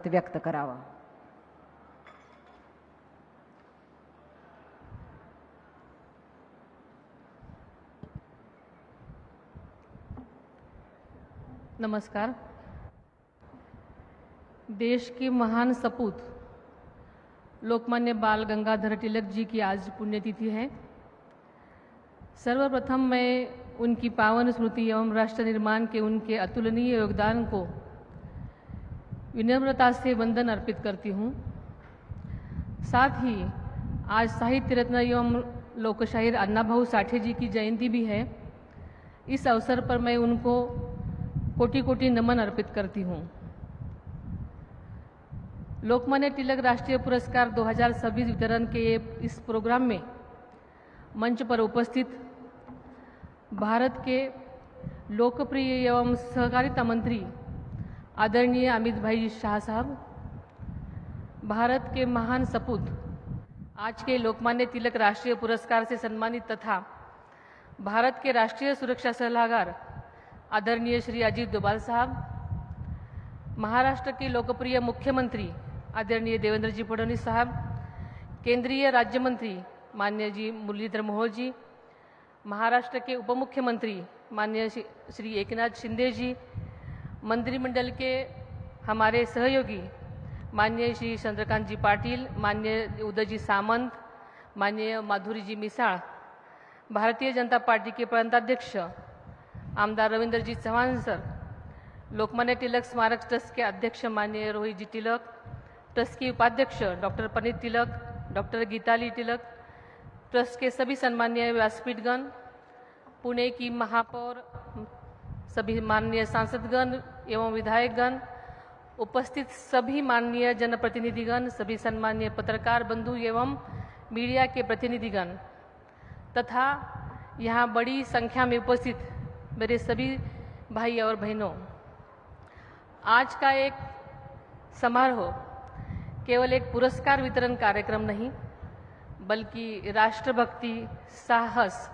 मत व्यक्त करावं. नमस्कार. देश के महान सपूत लोकमान्य बाल गंगाधर तिलक जी की आज पुण्यतिथि है. सर्वप्रथम मैं उनकी पावन स्मृति एवं राष्ट्र निर्माण के उनके अतुलनीय योगदान को विनम्रता से वंदन अर्पित करती हूँ. साथ ही आज साहित्य रत्न एवं लोकशाहीर अन्नाभाऊ साठे जी की जयंती भी है. इस अवसर पर मैं उनको कोटि कोटि नमन अर्पित करती हूँ. लोकमान्य तिलक राष्ट्रीय पुरस्कार 2026 वितरण के इस प्रोग्राम में मंच पर उपस्थित भारत के लोकप्रिय एवं सहकारिता मंत्री आदरणीय अमित भाई शाह साहब, भारत के महान सपूत आज के लोकमान्य तिलक राष्ट्रीय पुरस्कार से सम्मानित तथा भारत के राष्ट्रीय सुरक्षा सलाहकार आदरणीय श्री अजीत डोभाल साहब, महाराष्ट्र के लोकप्रिय मुख्यमंत्री आदरणीय देवेंद्र जी फडणवीस साहब, केंद्रीय राज्य मंत्री माननीय जी मुरलीधर मोहोळ जी, महाराष्ट्र के उप मुख्यमंत्री माननीय श्री एकनाथ शिंदे जी, मंत्रिमंडल के हमारे सहयोगी माननीय श्री चंद्रकांत जी पाटिल, माननीय उदयजी सामंत, माननीय माधुरी जी मिसाळ, भारतीय जनता पार्टी के प्रांताध्यक्ष आमदार रविंद्र जी चव्हाण सर, लोकमान्य तिलक स्मारक ट्रस्ट के अध्यक्ष माननीय रोहित जी तिलक, ट्रस्ट के उपाध्यक्ष डॉक्टर पनीत तिलक, डॉक्टर गीताली तिलक, ट्रस्ट के सभी सम्माननीय व्यासपीठगण, पुणे की महापौर, सभी माननीय सांसदगण एवं विधायकगण, उपस्थित सभी माननीय जनप्रतिनिधिगण, सभी सम्माननीय पत्रकार बंधु एवं मीडिया के प्रतिनिधिगण तथा यहाँ बड़ी संख्या में उपस्थित मेरे सभी भाई और बहनों, आज का एक समारोह केवल एक पुरस्कार वितरण कार्यक्रम नहीं बल्कि राष्ट्रभक्ति, साहस,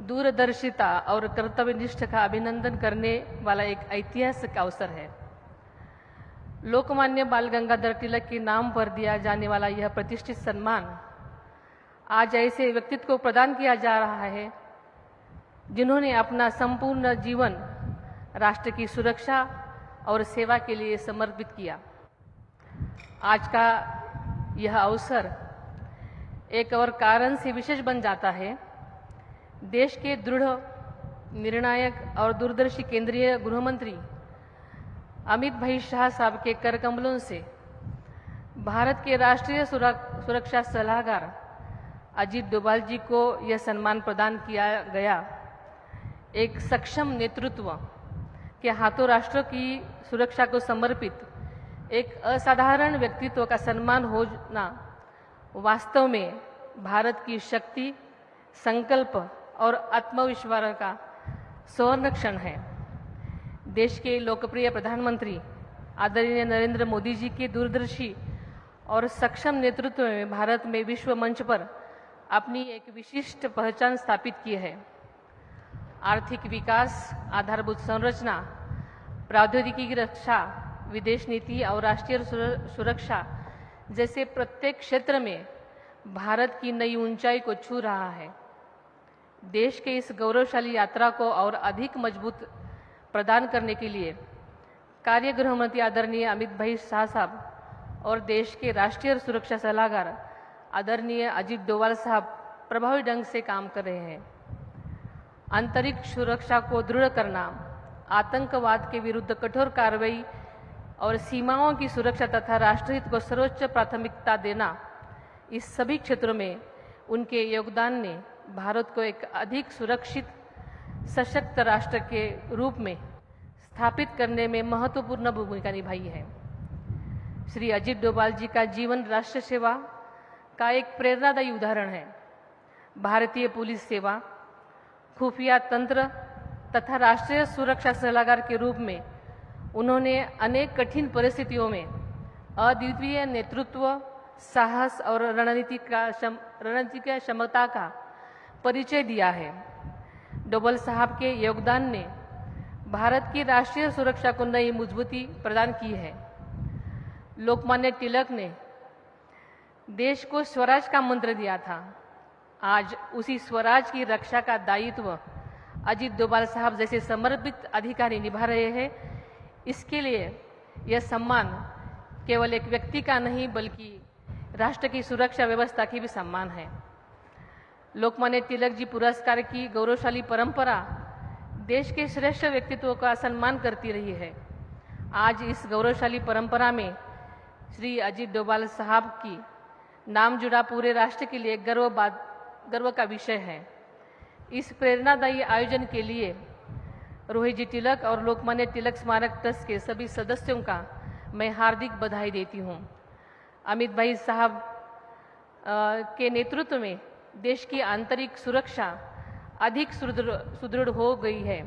दूरदर्शिता और कर्तव्यनिष्ठ का अभिनंदन करने वाला एक ऐतिहासिक अवसर है. लोकमान्य बाल गंगाधर तिलक के नाम पर दिया जाने वाला यह प्रतिष्ठित सम्मान आज ऐसे व्यक्तित्व को प्रदान किया जा रहा है जिन्होंने अपना संपूर्ण जीवन राष्ट्र की सुरक्षा और सेवा के लिए समर्पित किया. आज का यह अवसर एक और कारण से विशेष बन जाता है. देश के दृढ़, निर्णायक और दूरदर्शी केंद्रीय गृह मंत्री अमित भाई शाह साहब के कर कमलों से भारत के राष्ट्रीय सुरक्षा सलाहकार अजीत डोभाल जी को यह सम्मान प्रदान किया गया. एक सक्षम नेतृत्व के हाथों राष्ट्र की सुरक्षा को समर्पित एक असाधारण व्यक्तित्व का सम्मान होना वास्तव में भारत की शक्ति, संकल्प और आत्मविश्वास का स्वर्ण क्षण है. देश के लोकप्रिय प्रधानमंत्री आदरणीय नरेंद्र मोदी जी के दूरदर्शी और सक्षम नेतृत्व में भारत में विश्व मंच पर अपनी एक विशिष्ट पहचान स्थापित की है. आर्थिक विकास, आधारभूत संरचना, प्रौद्योगिकी की रक्षा, विदेश नीति और राष्ट्रीय सुरक्षा जैसे प्रत्येक क्षेत्र में भारत की नई ऊंचाई को छू रहा है. देश के इस गौरवशाली यात्रा को और अधिक मजबूत प्रदान करने के लिए कार्य गृह मंत्री आदरणीय अमित भाई शाह साहब और देश के राष्ट्रीय सुरक्षा सलाहकार आदरणीय अजीत डोभाल साहब प्रभावी ढंग से काम कर रहे हैं. अंतरिक्ष सुरक्षा को दृढ़ करना, आतंकवाद के विरुद्ध कठोर कार्रवाई और सीमाओं की सुरक्षा तथा राष्ट्रहित को सर्वोच्च प्राथमिकता देना, इस सभी क्षेत्रों में उनके योगदान ने भारत को एक अधिक सुरक्षित, सशक्त राष्ट्र के रूप में स्थापित करने में महत्वपूर्ण भूमिका निभाई है. श्री अजीत डोभाल जी का जीवन राष्ट्र सेवा का एक प्रेरणादायी उदाहरण है. भारतीय पुलिस सेवा, खुफिया तंत्र तथा राष्ट्रीय सुरक्षा सलाहकार के रूप में उन्होंने अनेक कठिन परिस्थितियों में अद्वितीय नेतृत्व, साहस और रणनीतिक क्षमता का परिचय दिया है. डोभाल साहब के योगदान ने भारत की राष्ट्रीय सुरक्षा को नई मजबूती प्रदान की है. लोकमान्य तिलक ने देश को स्वराज का मंत्र दिया था। आज उसी स्वराज की रक्षा का दायित्व अजीत डोभाल साहब जैसे समर्पित अधिकारी निभा रहे हैं। इसके लिए यह सम्मान केवल एक व्यक्ति का नहीं बल्कि राष्ट्र की सुरक्षा व्यवस्था की भी सम्मान है। लोकमान्य तिलक जी पुरस्कार की गौरवशाली परंपरा देश के श्रेष्ठ व्यक्तित्वों का सम्मान करती रही है। आज इस गौरवशाली परंपरा में श्री अजीत डोभाल साहब की नाम जुड़ा पूरे राष्ट्र के लिए गर्व का विषय है। इस प्रेरणादायी आयोजन के लिए रोहित जी तिलक और लोकमान्य तिलक स्मारक ट्रस्ट के सभी सदस्यों का मैं हार्दिक बधाई देती हूँ। अमित भाई साहब के नेतृत्व में देश की आंतरिक सुरक्षा अधिक सुदृढ़ हो गई है।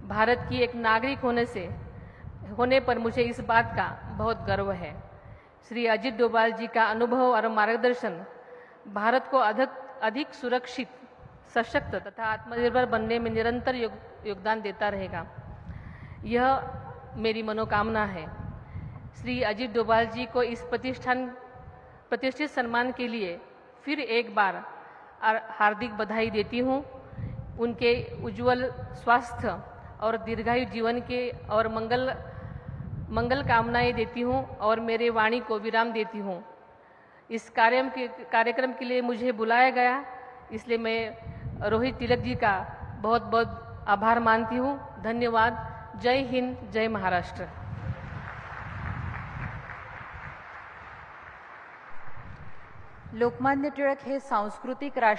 भारत की एक नागरिक होने पर मुझे इस बात का बहुत गर्व है। श्री अजीत डोभाल जी का अनुभव और मार्गदर्शन भारत को अधिक सुरक्षित, सशक्त तथा आत्मनिर्भर बनने में निरंतर योगदान देता रहेगा। यह मेरी मनोकामना है। श्री अजीत डोभाल जी को इस प्रतिष्ठित सम्मान के लिए फिर एक बार हार्दिक बधाई देती हूँ। उनके उज्जवल स्वास्थ्य और दीर्घायु जीवन के और मंगल कामनाएं देती हूँ और मेरे वाणी को विराम देती हूँ। इस कार्यक्रम के लिए मुझे बुलाया गया, इसलिए मैं रोहित तिलक जी का बहुत बहुत आभार मानती हूँ। धन्यवाद। जय हिंद, जय महाराष्ट्र। लोकमान्य टिळक हे सांस्कृतिक राष्ट्र